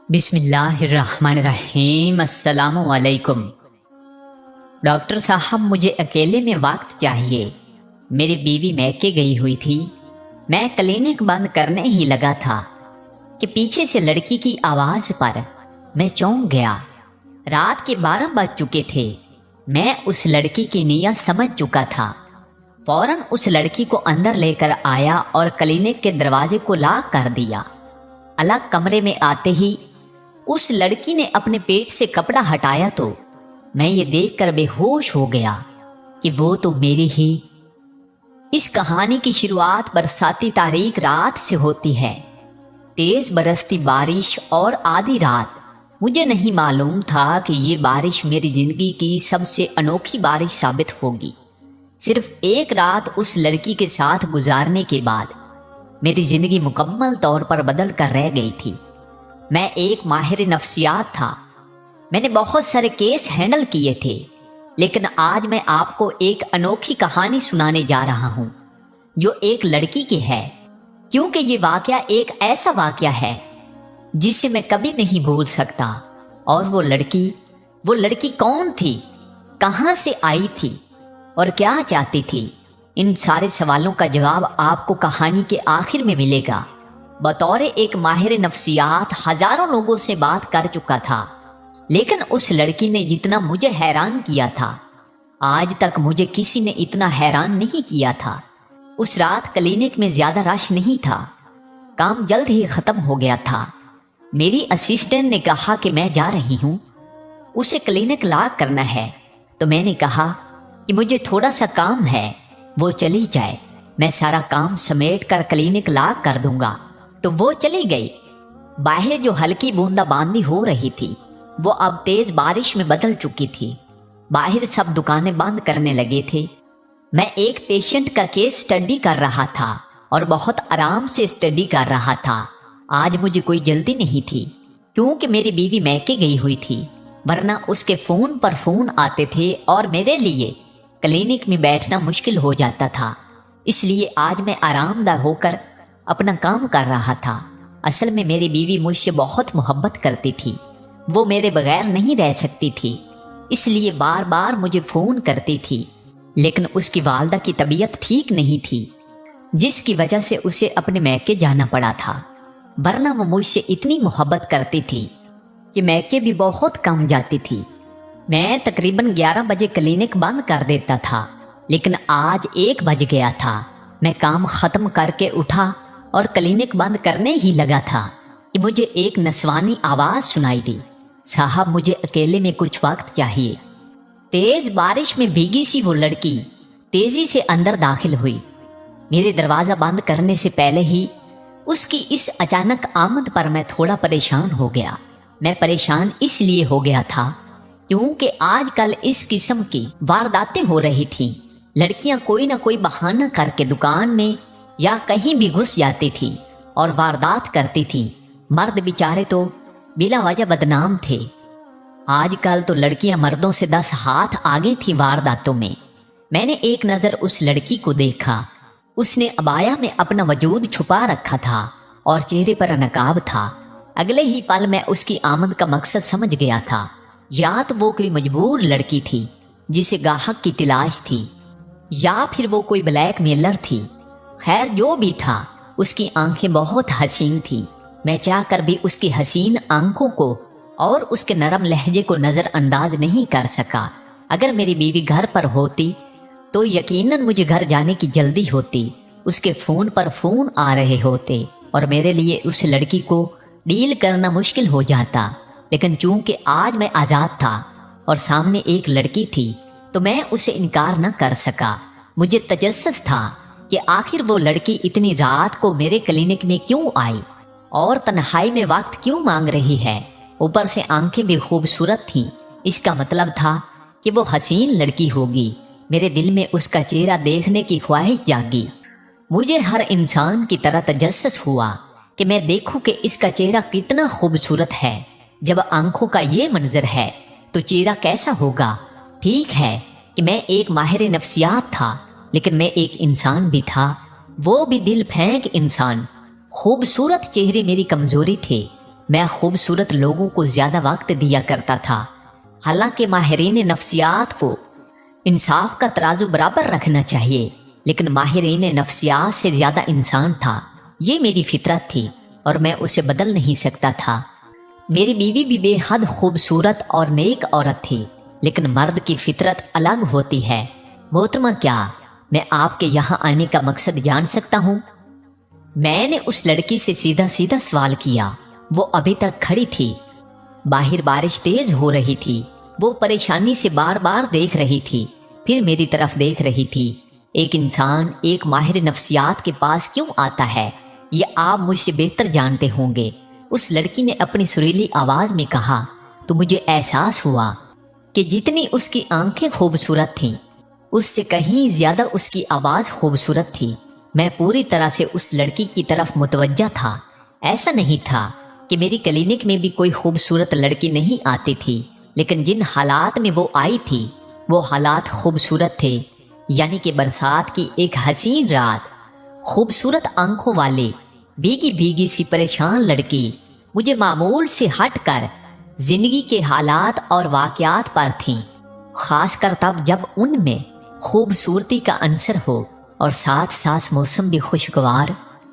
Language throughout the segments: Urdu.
بسم اللہ الرحمن الرحیم۔ السلام علیکم ڈاکٹر صاحب، مجھے اکیلے میں وقت چاہیے۔ میری بیوی میکے گئی ہوئی تھی۔ میں کلینک بند کرنے ہی لگا تھا کہ پیچھے سے لڑکی کی آواز پر میں چونک گیا۔ رات کے 12 بج چکے تھے۔ میں اس لڑکی کی نیت سمجھ چکا تھا۔ فوراً اس لڑکی کو اندر لے کر آیا اور کلینک کے دروازے کو لاک کر دیا۔ الگ کمرے میں آتے ہی اس لڑکی نے اپنے پیٹ سے کپڑا ہٹایا تو میں یہ دیکھ کر بے ہوش ہو گیا کہ وہ تو میری ہی۔ اس کہانی کی شروعات برساتی تاریک رات سے ہوتی ہے۔ تیز برستی بارش اور آدھی رات۔ مجھے نہیں معلوم تھا کہ یہ بارش میری زندگی کی سب سے انوکھی بارش ثابت ہوگی۔ صرف ایک رات اس لڑکی کے ساتھ گزارنے کے بعد میری زندگی مکمل طور پر بدل کر رہ گئی تھی۔ میں ایک ماہر نفسیات تھا۔ میں نے بہت سارے کیس ہینڈل کیے تھے، لیکن آج میں آپ کو ایک انوکھی کہانی سنانے جا رہا ہوں جو ایک لڑکی کی ہے، کیونکہ یہ واقعہ ایک ایسا واقعہ ہے جسے میں کبھی نہیں بھول سکتا۔ اور وہ لڑکی کون تھی، کہاں سے آئی تھی اور کیا چاہتی تھی؟ ان سارے سوالوں کا جواب آپ کو کہانی کے آخر میں ملے گا۔ بطور ایک ماہر نفسیات ہزاروں لوگوں سے بات کر چکا تھا، لیکن اس لڑکی نے جتنا مجھے حیران کیا تھا، آج تک مجھے کسی نے اتنا حیران نہیں کیا تھا۔ اس رات کلینک میں زیادہ رش نہیں تھا، کام جلد ہی ختم ہو گیا تھا۔ میری اسسٹنٹ نے کہا کہ میں جا رہی ہوں، اسے کلینک لاک کرنا ہے، تو میں نے کہا کہ مجھے تھوڑا سا کام ہے، وہ چلی جائے، میں سارا کام سمیٹ کر کلینک لاک کر دوں گا۔ تو وہ چلی گئی۔ باہر جو ہلکی بوندا باندی ہو رہی تھی وہ اب تیز بارش میں بدل چکی تھی۔ باہر سب دکانیں بند کرنے لگے تھے۔ میں ایک پیشنٹ کا کیس سٹڈی کر رہا تھا اور بہت آرام سے سٹڈی کر رہا تھا۔ آج مجھے کوئی جلدی نہیں تھی، کیونکہ میری بیوی میکے گئی ہوئی تھی، ورنہ اس کے فون پر فون آتے تھے اور میرے لیے کلینک میں بیٹھنا مشکل ہو جاتا تھا۔ اس لیے آج میں آرام دہ ہو کر اپنا کام کر رہا تھا۔ اصل میں میری بیوی مجھ سے بہت محبت کرتی تھی، وہ میرے بغیر نہیں رہ سکتی تھی، اس لیے بار بار مجھے فون کرتی تھی، لیکن اس کی والدہ کی طبیعت ٹھیک نہیں تھی، جس کی وجہ سے اسے اپنے میکے جانا پڑا تھا۔ ورنہ وہ مجھ سے اتنی محبت کرتی تھی کہ میکے بھی بہت کم جاتی تھی۔ میں تقریباً 11 بجے کلینک بند کر دیتا تھا، لیکن آج 1 بج گیا تھا۔ میں کام ختم کر کے اٹھا اور کلینک بند کرنے ہی لگا تھا کہ مجھے ایک نسوانی آواز سنائی دی، صاحب مجھے اکیلے میں کچھ وقت چاہیے۔ تیز بارش میں بھیگی سی وہ لڑکی تیزی سے اندر داخل ہوئی۔ میرے دروازہ بند کرنے سے پہلے ہی اس کی اس اچانک آمد پر میں تھوڑا پریشان ہو گیا۔ میں پریشان اس لیے ہو گیا تھا کیونکہ آج کل اس قسم کی وارداتیں ہو رہی تھیں۔ لڑکیاں کوئی نہ کوئی بہانہ کر کے دکان میں یا کہیں بھی گھس جاتی تھی اور واردات کرتی تھی۔ مرد بیچارے تو بلا وجہ بدنام تھے۔ آج کل تو لڑکیاں مردوں سے 10 ہاتھ آگے تھی وارداتوں میں۔ میں نے ایک نظر اس لڑکی کو دیکھا۔ اس نے عبایا میں اپنا وجود چھپا رکھا تھا اور چہرے پر نقاب تھا۔ اگلے ہی پل میں اس کی آمد کا مقصد سمجھ گیا تھا۔ یا تو وہ کوئی مجبور لڑکی تھی جسے گاہک کی تلاش تھی، یا پھر وہ کوئی بلیک میلر تھی۔ خیر جو بھی تھا، اس کی آنکھیں بہت حسین تھی۔ میں چاہ کر بھی اس کی حسین آنکھوں کو اور اس کے نرم لہجے کو نظر انداز نہیں کر سکا۔ اگر میری بیوی گھر پر ہوتی تو یقیناً مجھے گھر جانے کی جلدی ہوتی۔ اس کے فون پر فون آ رہے ہوتے اور میرے لیے اس لڑکی کو ڈیل کرنا مشکل ہو جاتا، لیکن چونکہ آج میں آزاد تھا اور سامنے ایک لڑکی تھی تو میں اسے انکار نہ کر سکا۔ مجھے تجسس تھا کہ آخر وہ لڑکی اتنی رات کو میرے کلینک میں کیوں آئی اور تنہائی میں وقت کیوں مانگ رہی ہے۔ اوپر سے آنکھیں بھی خوبصورت تھیں، اس کا مطلب تھا کہ وہ حسین لڑکی ہوگی۔ میرے دل میں اس کا چہرہ دیکھنے کی خواہش جاگی۔ مجھے ہر انسان کی طرح تجسس ہوا کہ میں دیکھوں کہ اس کا چہرہ کتنا خوبصورت ہے۔ جب آنکھوں کا یہ منظر ہے تو چہرہ کیسا ہوگا؟ ٹھیک ہے کہ میں ایک ماہر نفسیات تھا، لیکن میں ایک انسان بھی تھا، وہ بھی دل پھینک انسان۔ خوبصورت چہرے میری کمزوری تھے، میں خوبصورت لوگوں کو زیادہ وقت دیا کرتا تھا، حالانکہ ماہرین نفسیات کو انصاف کا ترازو برابر رکھنا چاہیے، لیکن ماہرین نفسیات سے زیادہ انسان تھا۔ یہ میری فطرت تھی اور میں اسے بدل نہیں سکتا تھا۔ میری بیوی بھی بے حد خوبصورت اور نیک عورت تھی، لیکن مرد کی فطرت الگ ہوتی ہے۔ محترمہ، کیا میں آپ کے یہاں آنے کا مقصد جان سکتا ہوں؟ میں نے اس لڑکی سے سیدھا سیدھا سوال کیا۔ وہ ابھی تک کھڑی تھی۔ باہر بارش تیز ہو رہی تھی۔ وہ پریشانی سے بار بار دیکھ رہی تھی، پھر میری طرف دیکھ رہی تھی۔ ایک انسان ایک ماہر نفسیات کے پاس کیوں آتا ہے، یہ آپ مجھ سے بہتر جانتے ہوں گے۔ اس لڑکی نے اپنی سریلی آواز میں کہا تو مجھے احساس ہوا کہ جتنی اس کی آنکھیں خوبصورت تھیں، اس سے کہیں زیادہ اس کی آواز خوبصورت تھی۔ میں پوری طرح سے اس لڑکی کی طرف متوجہ تھا۔ ایسا نہیں تھا کہ میری کلینک میں بھی کوئی خوبصورت لڑکی نہیں آتی تھی، لیکن جن حالات میں وہ آئی تھی وہ حالات خوبصورت تھے، یعنی کہ برسات کی ایک حسین رات، خوبصورت آنکھوں والے بھیگی بھیگی سی پریشان لڑکی مجھے معمول سے ہٹ کر زندگی کے حالات اور واقعات پر تھیں، خاص کر تب جب ان میں خوبصورتی کا عنصر ہو اور ساتھ ساتھ موسم بھی خوشگوار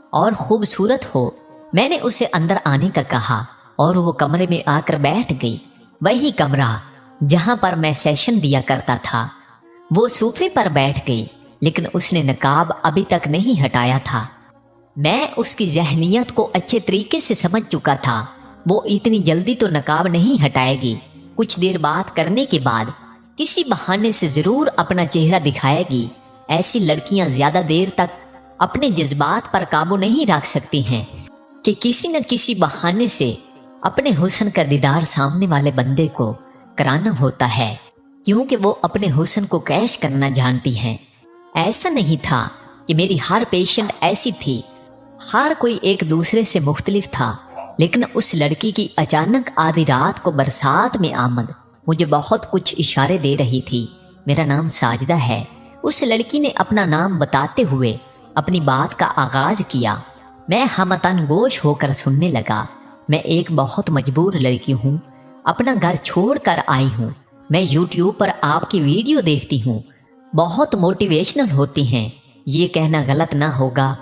اور خوبصورت ہو۔ میں نے اسے اندر آنے کا کہا اور وہ کمرے میں آ کر بیٹھ گئی، وہی کمرہ جہاں پر میں سیشن دیا کرتا تھا۔ وہ صوفے پر بیٹھ گئی، لیکن اس نے نقاب ابھی تک نہیں ہٹایا تھا۔ میں اس کی ذہنیت کو اچھے طریقے سے سمجھ چکا تھا۔ وہ اتنی جلدی تو نقاب نہیں ہٹائے گی، کچھ دیر بات کرنے کے بعد کسی بہانے سے ضرور اپنا چہرہ دکھائے گی۔ ایسی لڑکیاں زیادہ دیر تک اپنے جذبات پر قابو نہیں رکھ سکتی ہیں کہ کسی نہ کسی بہانے سے اپنے حسن کا دیدار سامنے والے بندے کو کرانا ہوتا ہے، کیونکہ وہ اپنے حسن کو کیش کرنا جانتی ہیں۔ ایسا نہیں تھا کہ میری ہر پیشنٹ ایسی تھی، ہر کوئی ایک دوسرے سے مختلف تھا، لیکن اس لڑکی کی اچانک آدھی رات کو برسات میں آمد مجھے بہت کچھ اشارے دے رہی تھی۔ میرا نام ساجدہ ہے۔ اس لڑکی نے اپنا نام بتاتے ہوئے اپنی بات کا آغاز کیا۔ میں ہمتن گوش ہو کر سننے لگا۔ میں ایک بہت مجبور لڑکی ہوں، اپنا گھر چھوڑ کر آئی ہوں۔ میں یوٹیوب پر آپ کی ویڈیو دیکھتی ہوں، بہت موٹیویشنل ہوتی ہیں۔ یہ کہنا غلط نہ ہوگا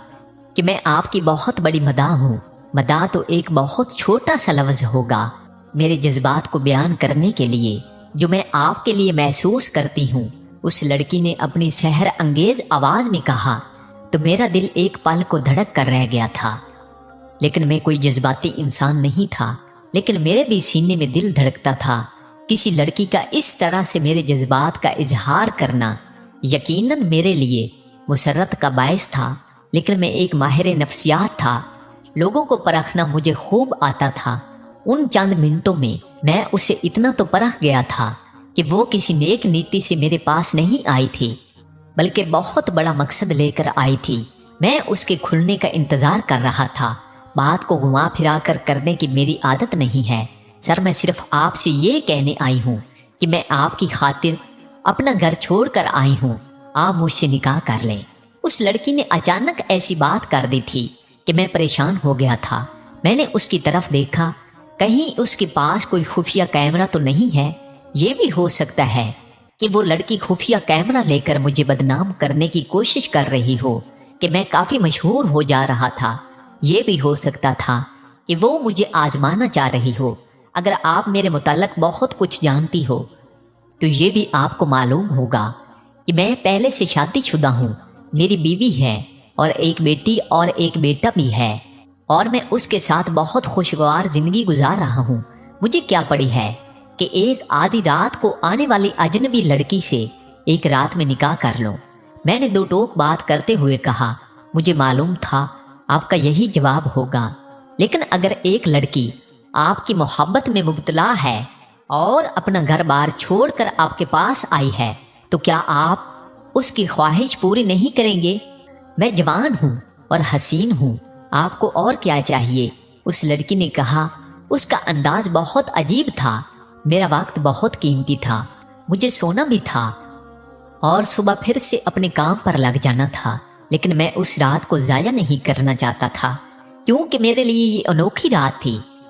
کہ میں آپ کی بہت بڑی مداح ہوں۔ مداح تو ایک بہت چھوٹا سا لفظ ہوگا میرے جذبات کو بیان کرنے کے لیے جو میں آپ کے لیے محسوس کرتی ہوں۔ اس لڑکی نے اپنی سحر انگیز آواز میں کہا تو میرا دل ایک پل کو دھڑک کر رہ گیا تھا، لیکن میں کوئی جذباتی انسان نہیں تھا، لیکن میرے بھی سینے میں دل دھڑکتا تھا۔ کسی لڑکی کا اس طرح سے میرے جذبات کا اظہار کرنا یقیناً میرے لیے مسرت کا باعث تھا، لیکن میں ایک ماہر نفسیات تھا، لوگوں کو پرکھنا مجھے خوب آتا تھا۔ ان چند منٹوں میں میں اسے اتنا تو پرکھ گیا تھا کہ وہ کسی نیک نیتی سے میرے پاس نہیں آئی تھی، بلکہ بہت بڑا مقصد لے کر آئی تھی۔ میں اس کے کھلنے کا انتظار کر رہا تھا۔ بات کو گھما پھرا کر کرنے کی میری عادت نہیں ہے سر، میں صرف آپ سے یہ کہنے آئی ہوں کہ میں آپ کی خاطر اپنا گھر چھوڑ کر آئی ہوں، آپ مجھ سے نکاح کر لیں۔ اس لڑکی نے اچانک ایسی بات کر دی تھی کہ میں پریشان ہو گیا تھا۔ میں نے اس کی طرف دیکھا، کہیں اس کے پاس کوئی خفیہ کیمرہ تو نہیں ہے۔ یہ بھی ہو سکتا ہے کہ وہ لڑکی خفیہ کیمرہ لے کر مجھے بدنام کرنے کی کوشش کر رہی ہو کہ میں کافی مشہور ہو جا رہا تھا۔ یہ بھی ہو سکتا تھا کہ وہ مجھے آزمانا چاہ رہی ہو۔ اگر آپ میرے متعلق بہت کچھ جانتی ہو تو یہ بھی آپ کو معلوم ہوگا کہ میں پہلے سے شادی شدہ ہوں، میری بیوی ہے اور ایک بیٹی اور ایک بیٹا بھی ہے، اور میں اس کے ساتھ بہت خوشگوار زندگی گزار رہا ہوں۔ مجھے کیا پڑی ہے کہ ایک آدھی رات کو آنے والی اجنبی لڑکی سے ایک رات میں نکاح کر لوں۔ میں نے دو ٹوک بات کرتے ہوئے کہا، مجھے معلوم تھا آپ کا یہی جواب ہوگا، لیکن اگر ایک لڑکی آپ کی محبت میں مبتلا ہے اور اپنا گھر بار چھوڑ کر آپ کے پاس آئی ہے تو کیا آپ اس کی خواہش پوری نہیں کریں گے؟ میں جوان ہوں اور حسین ہوں، آپ کو اور کیا چاہیے؟ اس لڑکی نے کہا۔ اس کا انداز بہت عجیب تھا۔ میرا وقت بہت قیمتی تھا، مجھے سونا بھی تھا اور صبح پھر سے اپنے کام پر لگ جانا تھا، لیکن میں اس رات کو ضائع نہیں کرنا چاہتا تھا، کیونکہ میرے لیے یہ انوکھی رات تھی۔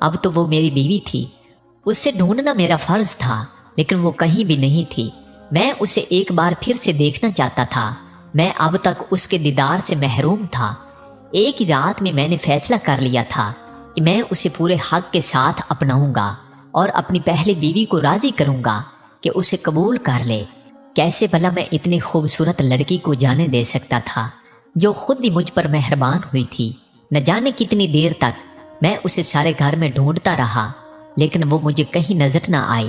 اب تو وہ میری بیوی تھی، اسے ڈھونڈنا میرا فرض تھا، لیکن وہ کہیں بھی نہیں تھی۔ میں اسے ایک بار پھر سے دیکھنا چاہتا تھا۔ میں اب تک اس کے دیدار سے محروم تھا۔ ایک ہی رات میں نے فیصلہ کر لیا تھا کہ میں اسے پورے حق کے ساتھ اپناؤں گا اور اپنی پہلی بیوی کو راضی کروں گا کہ اسے قبول کر لے۔ کیسے بھلا میں اتنی خوبصورت لڑکی کو جانے دے سکتا تھا جو خود ہی مجھ پر مہربان ہوئی تھی؟ نہ جانے کتنی دیر تک میں اسے سارے گھر میں ڈھونڈتا رہا، لیکن وہ مجھے کہیں نظر نہ آئی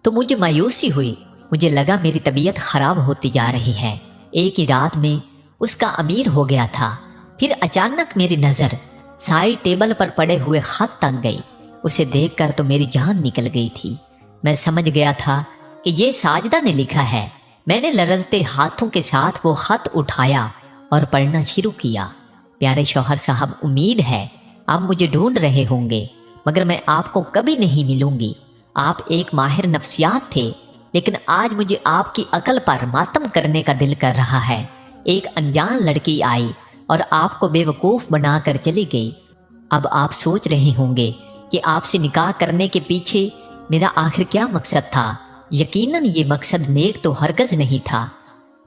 تو مجھے مایوسی ہوئی۔ مجھے لگا میری طبیعت خراب ہوتی جا رہی ہے۔ ایک ہی رات میں اس کا امیر ہو گیا تھا۔ پھر اچانک میری نظر سائڈ ٹیبل پر پڑے ہوئے خط تک گئی۔ اسے دیکھ کر تو میری جان نکل گئی تھی۔ میں سمجھ گیا تھا کہ یہ ساجدہ نے لکھا ہے۔ میں نے لرزتے ہاتھوں کے ساتھ وہ خط اٹھایا اور پڑھنا شروع کیا۔ پیارے شوہر صاحب، امید ہے آپ مجھے ڈھونڈ رہے ہوں گے، مگر میں آپ کو کبھی نہیں ملوں گی۔ آپ ایک ماہر نفسیات تھے، لیکن آج مجھے آپ کی عقل پر ماتم کرنے کا دل کر رہا ہے۔ ایک انجان لڑکی آئی اور آپ کو بے وقوف بنا کر چلی گئی۔ اب آپ سوچ رہے ہوں گے کہ آپ سے نکاح کرنے کے پیچھے میرا آخر کیا مقصد تھا۔ یقیناً یہ مقصد نیک تو ہرگز نہیں تھا۔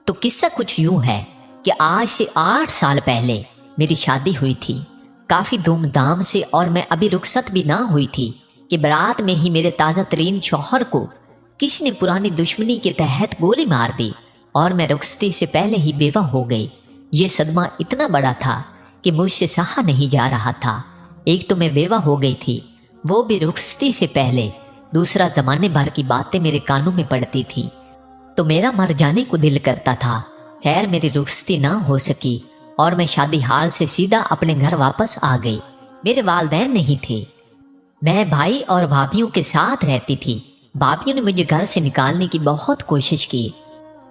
تو قصہ کچھ یوں ہے کہ آج سے 8 سال پہلے میری شادی ہوئی تھی، کافی دھوم دھام سے، اور میں ابھی رخصت بھی نہ ہوئی تھی کہ برات میں ہی میرے تازہ ترین شوہر کو کسی نے پرانی دشمنی کے تحت گولی مار دی اور میں رخصتی سے پہلے ہی بیوہ ہو گئی۔ یہ صدمہ اتنا بڑا تھا کہ مجھ سے سہا نہیں جا رہا تھا۔ ایک تو میں بیوہ ہو گئی تھی، وہ بھی رخصتی سے پہلے، دوسرا زمانے بھر کی باتیں میرے کانوں میں پڑتی تھی تو میرا مر جانے کو دل کرتا تھا۔ خیر میری رخصتی نہ ہو سکی اور میں شادی حال سے سیدھا اپنے گھر واپس آ گئی۔ میرے والدین نہیں تھے، میں بھائی اور بھابھیوں کے ساتھ رہتی تھی۔ بھابھیوں نے مجھے گھر سے نکالنے کی بہت کوشش کی،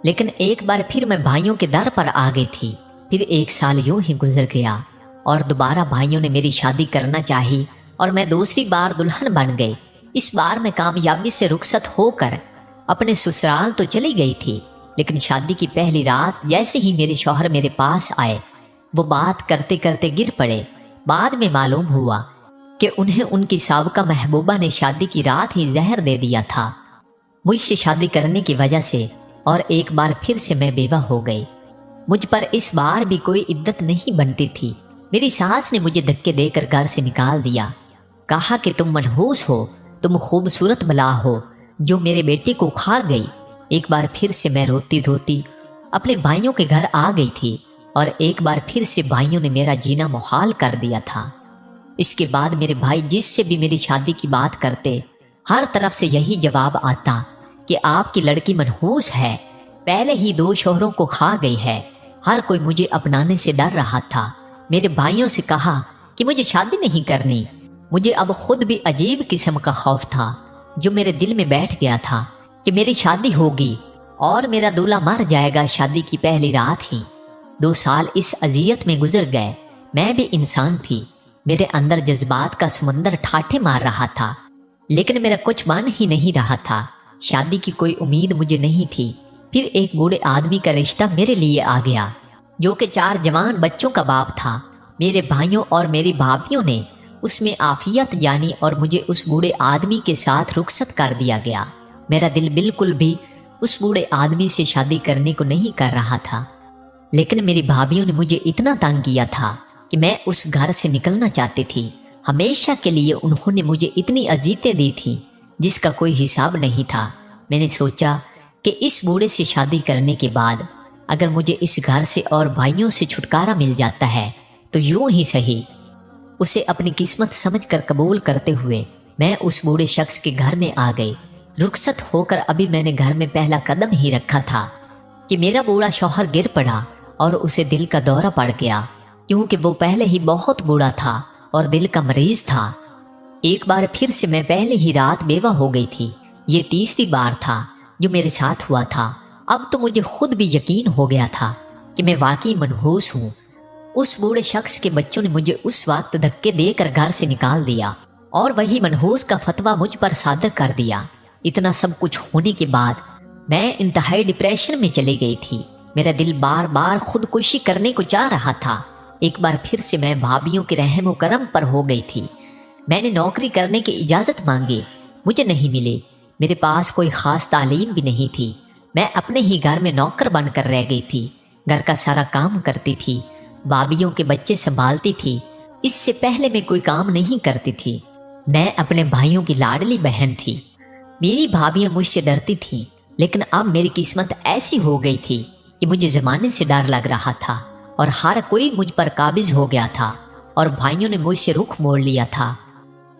لیکن ایک بار پھر میں بھائیوں کے در پر آ گئی تھی۔ پھر 1 سال یوں ہی گزر گیا اور دوبارہ بھائیوں نے میری شادی کرنا چاہی اور میں دوسری بار دلہن بن گئی۔ اس بار میں کامیابی سے رخصت ہو کر اپنے سسرال تو چلی گئی تھی، لیکن شادی کی پہلی رات جیسے ہی میرے شوہر میرے پاس آئے، وہ بات کرتے کرتے گر پڑے۔ بعد میں معلوم ہوا کہ انہیں ان کی سابقہ محبوبہ نے شادی کی رات ہی زہر دے دیا تھا مجھ سے شادی کرنے کی وجہ سے، اور ایک بار پھر سے میں بیوہ ہو گئی۔ مجھ پر اس بار بھی کوئی عدت نہیں بنتی تھی۔ میری ساس نے مجھے دھکے دے کر گھر سے نکال دیا، کہا کہ تم منحوس ہو، تم خوبصورت بلا ہو جو میرے بیٹے کو کھا گئی۔ ایک بار پھر سے میں روتی دھوتی اپنے بھائیوں کے گھر آ گئی تھی اور ایک بار پھر سے بھائیوں نے میرا جینا محال کر دیا تھا۔ اس کے بعد میرے بھائی جس سے بھی میری شادی کی بات کرتے، ہر طرف سے یہی جواب آتا کہ آپ کی لڑکی منحوس ہے، پہلے ہی 2 شوہروں کو کھا گئی ہے۔ ہر کوئی مجھے اپنانے سے ڈر رہا تھا۔ میرے بھائیوں سے کہا کہ مجھے شادی نہیں کرنی۔ مجھے اب خود بھی عجیب قسم کا خوف تھا جو میرے دل میں بیٹھ گیا تھا کہ میری شادی ہوگی اور میرا دولہا مر جائے گا شادی کی پہلی رات ہی۔ 2 سال اس اذیت میں گزر گئے۔ میں بھی انسان تھی، میرے اندر جذبات کا سمندر ٹھاٹھے مار رہا تھا، لیکن میرا کچھ بن ہی نہیں رہا تھا۔ شادی کی کوئی امید مجھے نہیں تھی۔ پھر ایک بوڑھے آدمی کا رشتہ میرے لیے آ گیا جو کہ 4 جوان بچوں کا باپ تھا۔ میرے بھائیوں اور میری بھابھیوں نے اس میں عافیت جانی اور مجھے اس بوڑھے آدمی کے ساتھ رخصت کر دیا گیا۔ میرا دل بالکل بھی اس بوڑھے آدمی سے شادی کرنے کو نہیں کر رہا تھا، لیکن میری بھابھیوں نے مجھے اتنا تنگ کیا تھا کہ میں اس گھر سے نکلنا چاہتی تھی۔ ہمیشہ کے لیے انہوں نے مجھے اتنی اذیتیں دی تھی جس کا کوئی حساب نہیں تھا۔ میں نے سوچا کہ اس بوڑھے سے شادی کرنے کے بعد اگر مجھے اس گھر سے اور بھائیوں سے چھٹکارا مل جاتا ہے تو یوں ہی صحیح۔ اسے اپنی قسمت سمجھ کر قبول کرتے ہوئے میں اس بوڑھے شخص کے گھر میں آ گئی۔ رخصت ہو کر ابھی میں نے گھر میں پہلا قدم ہی رکھا تھا کہ میرا بوڑھا شوہر گر پڑا اور اسے دل کا دورہ پڑ گیا، کیونکہ وہ پہلے ہی بہت بوڑھا تھا اور دل کا مریض تھا۔ ایک بار پھر سے میں پہلے ہی رات بیوہ ہو گئی تھی۔ یہ تیسری بار تھا جو میرے ساتھ ہوا تھا۔ اب تو مجھے خود بھی یقین ہو گیا تھا کہ میں واقعی منحوس ہوں۔ اس بوڑھے شخص کے بچوں نے مجھے اس وقت دھکے دے کر گھر سے نکال دیا اور وہی منحوس کا فتویٰ مجھ پر صادر کر دیا۔ اتنا سب کچھ ہونے کے بعد میں انتہائی ڈپریشن میں چلی گئی تھی۔ میرا دل بار بار خودکشی کرنے کو چاہ رہا تھا۔ ایک بار پھر سے میں بھابھیوں کے رحم و کرم پر ہو گئی تھی۔ میں نے نوکری کرنے کی اجازت مانگی، مجھے نہیں ملی۔ میرے پاس کوئی خاص تعلیم بھی نہیں تھی، میں اپنے ہی گھر میں نوکر بن کر رہ گئی تھی، گھر کا سارا کام کرتی تھی، بھابھیوں کے بچے سنبھالتی تھی۔ اس سے پہلے میں کوئی کام نہیں کرتی تھی۔ میں اپنے بھائیوں کی لاڈلی بہن تھی۔ میری بھابھیاں مجھ سے ڈرتی تھیں، لیکن اب میری قسمت ایسی ہو گئی تھی کہ مجھے زمانے سے ڈر لگ رہا تھا اور ہر کوئی مجھ پر قابض ہو گیا تھا اور بھائیوں نے مجھ سے رخ موڑ لیا تھا۔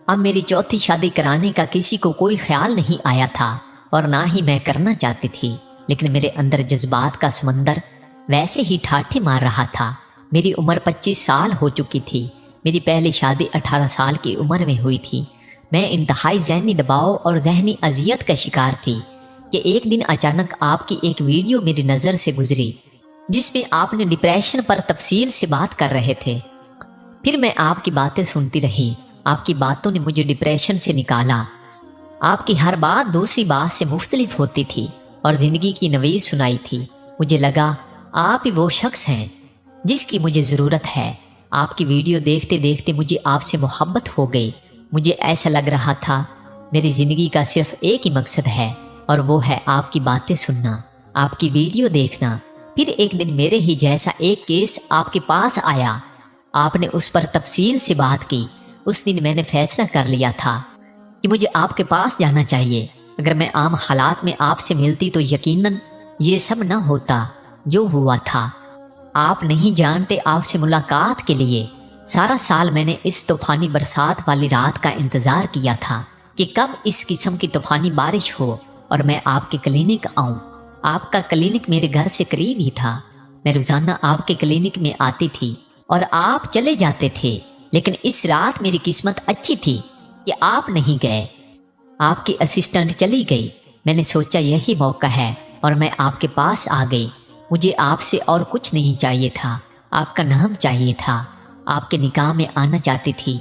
اب میری چوتھی شادی کرانے کا کسی کو کوئی خیال نہیں آیا تھا اور نہ ہی میں کرنا چاہتی تھی، لیکن میرے اندر جذبات کا سمندر ویسے ہی ٹھاٹھے مار رہا تھا۔ میری عمر 25 سال ہو چکی تھی۔ میری پہلی شادی 18 سال کی عمر میں ہوئی تھی۔ میں انتہائی ذہنی دباؤ اور ذہنی اذیت کا شکار تھی کہ ایک دن اچانک آپ کی ایک ویڈیو میری نظر سے گزری جس میں آپ نے ڈپریشن پر تفصیل سے بات کر رہے تھے۔ پھر میں آپ کی باتیں سنتی رہی۔ آپ کی باتوں نے مجھے ڈپریشن سے نکالا۔ آپ کی ہر بات دوسری بات سے مختلف ہوتی تھی اور زندگی کی نوید سنائی تھی۔ مجھے لگا آپ ہی وہ شخص ہیں جس کی مجھے ضرورت ہے۔ آپ کی ویڈیو دیکھتے دیکھتے مجھے آپ سے محبت ہو گئی۔ مجھے ایسا لگ رہا تھا میری زندگی کا صرف ایک ہی مقصد ہے اور وہ ہے آپ کی باتیں سننا، آپ کی ویڈیو دیکھنا۔ پھر ایک دن میرے ہی جیسا ایک کیس آپ کے پاس آیا۔ آپ نے اس پر تفصیل سے بات کی۔ اس دن میں نے فیصلہ کر لیا تھا کہ مجھے آپ کے پاس جانا چاہیے۔ اگر میں عام حالات میں آپ سے ملتی تو یقیناً یہ سب نہ ہوتا جو ہوا تھا۔ آپ نہیں جانتے، آپ سے ملاقات کے لیے سارا سال میں نے اس طوفانی برسات والی رات کا انتظار کیا تھا کہ کب اس قسم کی طوفانی بارش ہو اور میں آپ کے کلینک آؤں۔ آپ کا کلینک میرے گھر سے قریب ہی تھا۔ میں روزانہ آپ کے کلینک میں آتی تھی اور آپ چلے جاتے تھے، لیکن اس رات میری قسمت اچھی تھی کہ آپ نہیں گئے۔ آپ کی اسسٹنٹ چلی گئی۔ میں نے سوچا یہی موقع ہے اور میں آپ کے پاس آ گئی۔ مجھے آپ سے اور کچھ نہیں چاہیے تھا، آپ کا نام چاہیے تھا۔ آپ کے نکاح میں آنا چاہتی تھی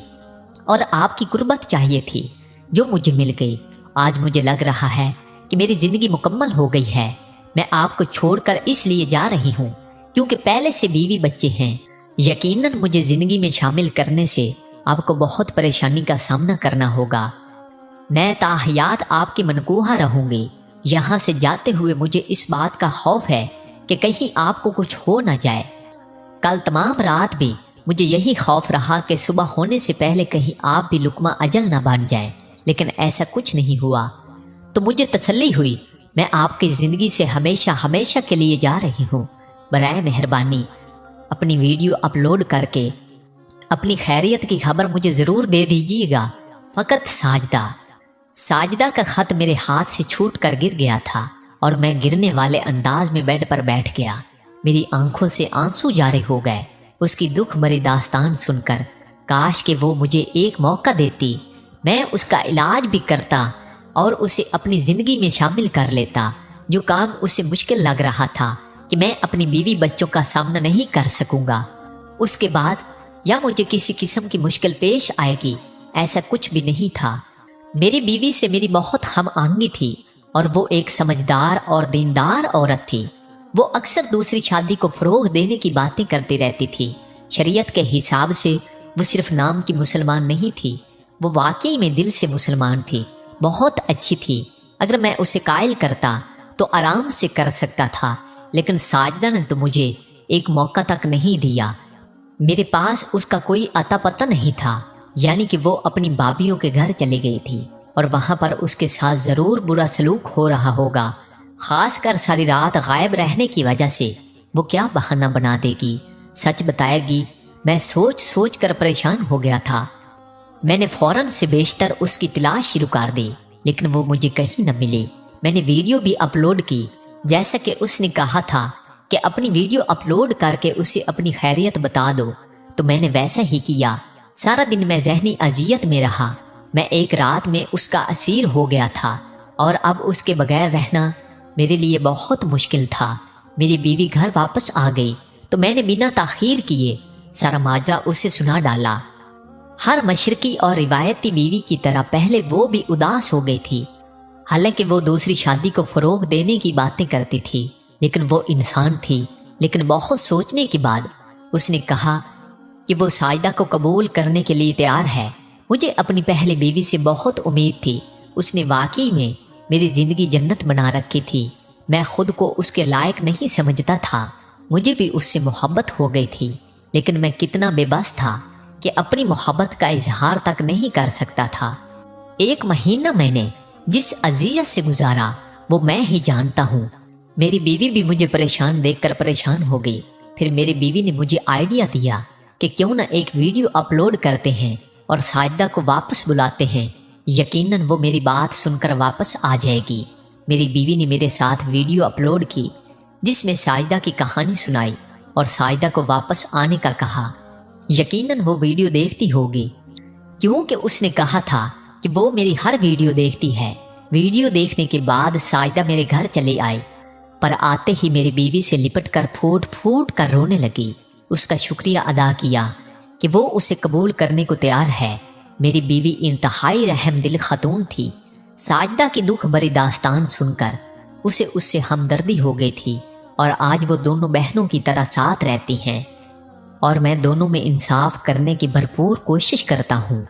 اور آپ کی قربت چاہیے تھی جو مجھے مل گئی۔ آج مجھے لگ رہا ہے کہ میری زندگی مکمل ہو گئی ہے۔ میں آپ کو چھوڑ کر اس لیے جا رہی ہوں کیونکہ پہلے سے بیوی بچے ہیں۔ یقیناً مجھے زندگی میں شامل کرنے سے آپ کو بہت پریشانی کا سامنا کرنا ہوگا۔ میں تاحیات آپ کی منقوہ رہوں گی۔ یہاں سے جاتے ہوئے مجھے اس بات کا خوف ہے کہ کہیں آپ کو کچھ ہو نہ جائے۔ کل تمام رات بھی مجھے یہی خوف رہا کہ صبح ہونے سے پہلے کہیں آپ بھی لقمہ اجل نہ بن جائے، لیکن ایسا کچھ نہیں ہوا تو مجھے تسلی ہوئی۔ میں آپ کی زندگی سے ہمیشہ ہمیشہ کے لیے جا رہی ہوں۔ برائے مہربانی اپنی ویڈیو اپلوڈ کر کے اپنی خیریت کی خبر مجھے ضرور دے دیجیے گا۔ فقط ساجدہ۔ ساجدہ کا خط میرے ہاتھ سے چھوٹ کر گر گیا تھا اور میں گرنے والے انداز میں بیڈ پر بیٹھ گیا۔ میری آنکھوں سے آنسو جاری ہو گئے اس کی دکھ بھری داستان سن کر۔ کاش کہ وہ مجھے ایک موقع دیتی، میں اس کا علاج بھی کرتا اور اسے اپنی زندگی میں شامل کر لیتا۔ جو کام اسے مشکل لگ رہا تھا کہ میں اپنی بیوی بچوں کا سامنا نہیں کر سکوں گا، اس کے بعد یا مجھے کسی قسم کی مشکل پیش آئے گی، ایسا کچھ بھی نہیں تھا۔ میری بیوی سے میری بہت ہم آہنگی تھی اور وہ ایک سمجھدار اور دیندار عورت تھی۔ وہ اکثر دوسری شادی کو فروغ دینے کی باتیں کرتی رہتی تھی۔ شریعت کے حساب سے وہ صرف نام کی مسلمان نہیں تھی، وہ واقعی میں دل سے مسلمان تھی، بہت اچھی تھی۔ اگر میں اسے قائل کرتا تو آرام سے کر سکتا تھا، لیکن ساجدہ نے تو مجھے ایک موقع تک نہیں دیا۔ میرے پاس اس کا کوئی اتا پتہ نہیں تھا، یعنی کہ وہ اپنی بھابھیوں کے گھر چلی گئی تھی اور وہاں پر اس کے ساتھ ضرور برا سلوک ہو رہا ہوگا، خاص کر ساری رات غائب رہنے کی وجہ سے۔ وہ کیا بہانہ بنا دے گی، سچ بتائے گی؟ میں سوچ سوچ کر پریشان ہو گیا تھا۔ میں نے فوراً سے بیشتر اس کی تلاش شروع کر دی، لیکن وہ مجھے کہیں نہ ملی۔ میں نے ویڈیو بھی اپلوڈ کی، جیسا کہ اس نے کہا تھا کہ اپنی ویڈیو اپلوڈ کر کے اسے اپنی خیریت بتا دو، تو میں نے ویسا ہی کیا۔ سارا دن میں ذہنی اذیت میں رہا۔ میں ایک رات میں اس کا اسیر ہو گیا تھا اور اب اس کے بغیر رہنا میرے لیے بہت مشکل تھا۔ میری بیوی گھر واپس آ گئی تو میں نے بنا تاخیر کیے سارا ماجرا اسے سنا ڈالا۔ ہر مشرقی اور روایتی بیوی کی طرح پہلے وہ بھی اداس ہو گئی تھی، حالانکہ وہ دوسری شادی کو فروغ دینے کی باتیں کرتی تھی، لیکن وہ انسان تھی۔ لیکن بہت سوچنے کے بعد اس نے کہا کہ وہ ساجدہ کو قبول کرنے کے لیے تیار ہے۔ مجھے اپنی پہلے بیوی سے بہت امید تھی، اس نے واقعی میں میری زندگی جنت بنا رکھی تھی۔ میں خود کو اس کے لائق نہیں سمجھتا تھا، مجھے بھی اس سے محبت ہو گئی تھی، لیکن میں کتنا بے بس تھا کہ اپنی محبت کا اظہار تک نہیں کر سکتا تھا۔ 1 مہینہ میں نے جس اذیت سے گزارا وہ میں ہی جانتا ہوں۔ میری بیوی بھی مجھے پریشان دیکھ کر پریشان ہو گئی۔ پھر میری بیوی نے مجھے آئیڈیا دیا کہ کیوں نہ ایک ویڈیو اپلوڈ کرتے ہیں اور ساجدہ کو واپس بلاتے ہیں، یقیناً وہ میری بات سن کر واپس آ جائے گی۔ میری بیوی نے میرے ساتھ ویڈیو اپلوڈ کی جس میں ساجدہ کی کہانی سنائی اور ساجدہ کو واپس آنے کا کہا۔ یقیناً وہ ویڈیو دیکھتی ہوگی کیونکہ اس نے کہا تھا کہ وہ میری ہر ویڈیو دیکھتی ہے۔ ویڈیو دیکھنے کے بعد ساجدہ میرے گھر چلے آئی، پر آتے ہی میری بیوی سے لپٹ کر پھوٹ پھوٹ کر رونے لگی۔ اس کا شکریہ ادا کیا کہ وہ اسے قبول کرنے کو تیار ہے۔ میری بیوی انتہائی رحم دل خاتون تھی۔ ساجدہ کی دکھ بھری داستان سن کر اسے اس سے ہمدردی ہو گئی تھی، اور آج وہ دونوں بہنوں کی طرح ساتھ رہتی ہیں، اور میں دونوں میں انصاف کرنے کی بھرپور کوشش کرتا ہوں۔